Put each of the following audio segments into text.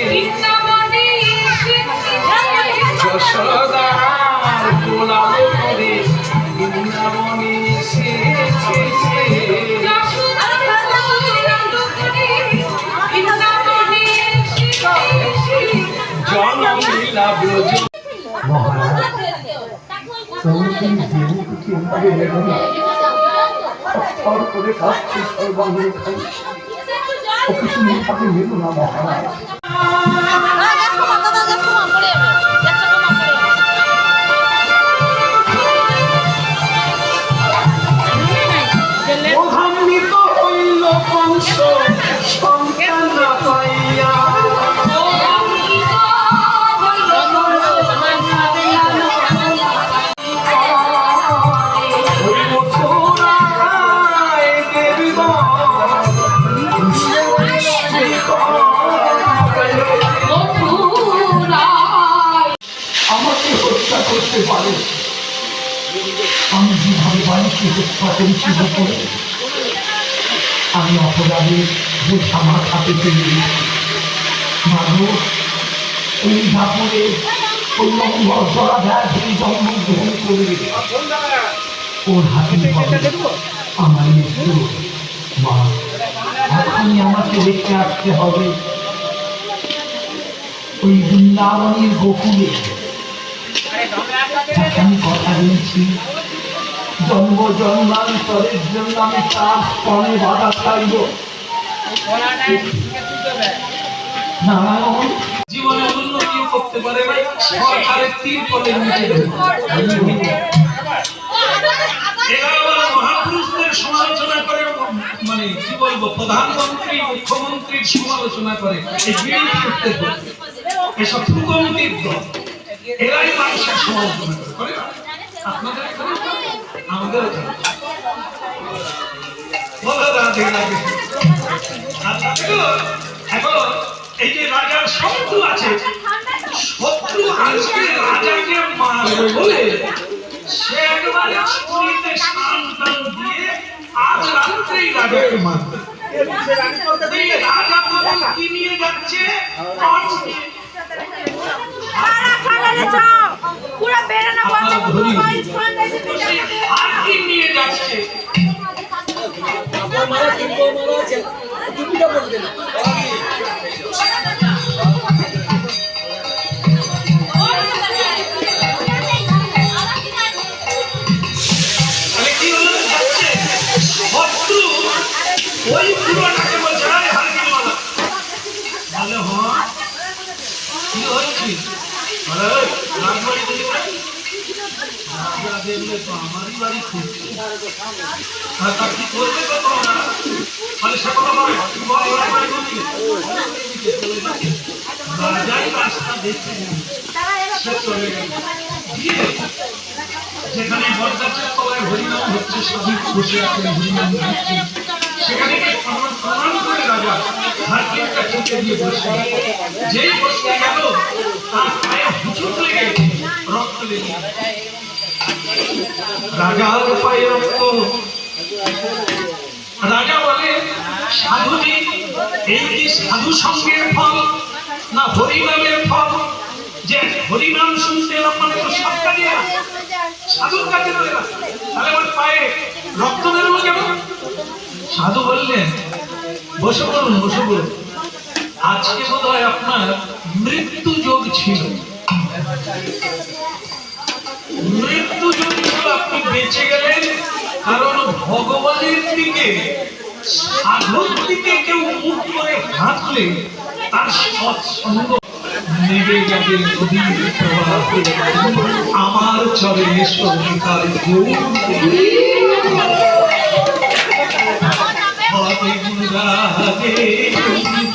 বৃন্দাবনে যশোদার গোলাপ করে বৃন্দাবনে জনম লীলা ব্রজ করে খাচ্ছে সর্বাঙ্গে খাই ওকে তুমি তাকে নেব না মহারাজ। মহান্বিত হইল কংস সন্তান না পাইয়া আমাকে হত্যা করতে পারে। আমি যেভাবে বাড়িকে হত্যা করেছি বলে আমি অপরাধে বোঝা মাথাতে পেয়ে মানুষ এই ধাপরে ওই জন্মগ্রহণ করে ওর হাতে আমার মৃত্যু। মা এখনই আমাকে রেখে আসতে হবে ওই বৃন্দাবনের গোকুলে। আমি কথা বলছি জন্ম জন্মান্তরের জন্য আমি তার স্তনে বাধা খাইব। নারায়ণ জীবনে উন্নতি করতে পারে সরকারের তীর পথে মহাপুরুষদের সমালোচনা করে, মানে কি বলবো, প্রধানমন্ত্রী মুখ্যমন্ত্রীর সমালোচনা করে এসব কুকমিটির দল, এরাই মানুষের সমালোচনা করে। আপনাদের আমাদের এখন এই যে রাজার শত্রু আছে, শত্রু আজকে রাজাকে মারবে বলে সে একবারে ছুরিতে স্নান টান দিয়ে আজ রাত্রেই রাজাকে মারবে। রাজা তখন কি নিয়ে যাচ্ছে? নিয়ে যাচ্ছে শত্রু ওই পুরোটাকে বলছে বলে হ্যাঁ কি হচ্ছে দেখলে তো আমারই বাড়ি খুঁজছে কি করবে মানে সে কথা রাজাই রাস্তা দেখতে সে চলে গেল। যেখানে বরযাত্রীর তলায় হরিনাম হচ্ছে, সবই বসে আছেন হরিনাম হচ্ছে, সেখানে প্রণাম করে রাজা হারকিনটা ঠেকে দিয়ে বসে। যেই বসতে গেল তার পায়ে হুচুট লেগে রক্ত লেগে রাজার পায়ে রক্ত। রাজা বলে, সাধুজি এই কি সাধু সঙ্গের ফল না হরিনামের ফল? যে হরিনাম শুনতে এলাম মানে তো সব কাজে সাধুর কাছে তাহলে আমার পায়ে রক্ত বেরোলো কেন? সাধু বললেন, বসে পড়ুন বসে পড়ুন, আজকে বোধ হয় আপনার মৃত্যু যোগ ছিল। মৃত্যু যোগ ছিল, আপনি বেঁচে গেলেন কারণ ভগবানের দিকে সাধুর দিকে কেউ মুখ করে হাঁটলে তার সৎসঙ্গ নেমে যাবে নদীর প্রবাহে আমার চরণে সঙ্গীতার হরে মুরারে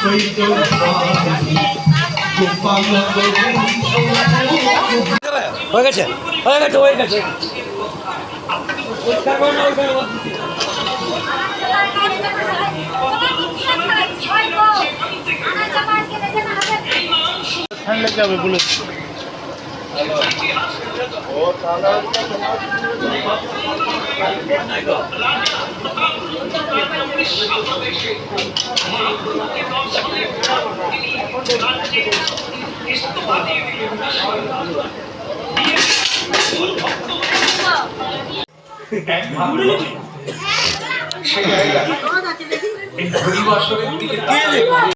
কইত গোপাল হয়ে গেছে হয়ে গেছে হয়ে গেছে যাবে বলে এই হরিবাসরের দিকে